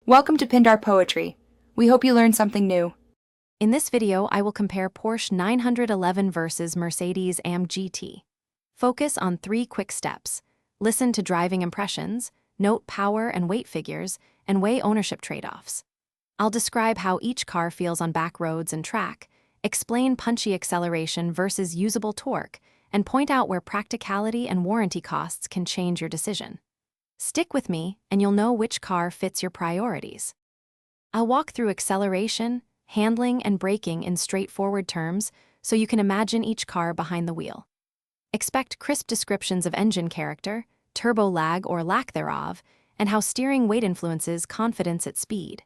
Welcome to Pindar Poetry. We hope you learned something new. In this video, I will compare Porsche 911 versus Mercedes-AMG GT. Focus on 3 quick steps. Listen to driving impressions, note power and weight figures, and weigh ownership trade-offs. I'll describe how each car feels on back roads and track, explain punchy acceleration versus usable torque, and point out where practicality and warranty costs can change your decision. Stick with me, and you'll know which car fits your priorities. I'll walk through acceleration, handling, and braking in straightforward terms so you can imagine each car behind the wheel. Expect crisp descriptions of engine character, turbo lag or lack thereof, and how steering weight influences confidence at speed.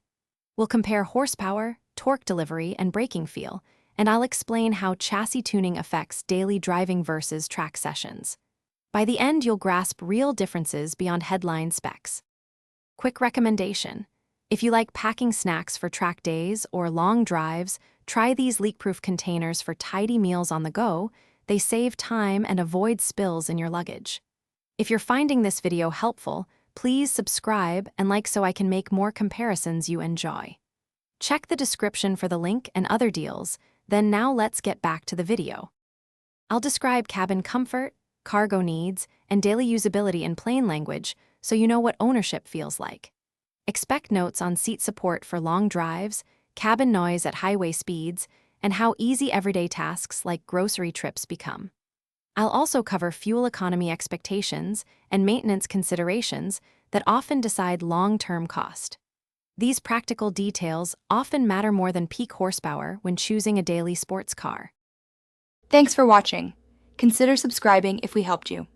We'll compare horsepower, torque delivery, and braking feel, and I'll explain how chassis tuning affects daily driving versus track sessions. By the end, you'll grasp real differences beyond headline specs. Quick recommendation: if you like packing snacks for track days or long drives, try these leak-proof containers for tidy meals on the go. They save time and avoid spills in your luggage. If you're finding this video helpful, please subscribe and like so I can make more comparisons you enjoy. Check the description for the link and other deals, then now let's get back to the video. I'll describe cabin comfort, cargo needs, and daily usability in plain language so you know what ownership feels like. Expect notes on seat support for long drives, cabin noise at highway speeds, and how easy everyday tasks like grocery trips become. I'll also cover fuel economy expectations and maintenance considerations that often decide long-term cost. These practical details often matter more than peak horsepower when choosing a daily sports car. Thanks for watching. Consider subscribing if we helped you.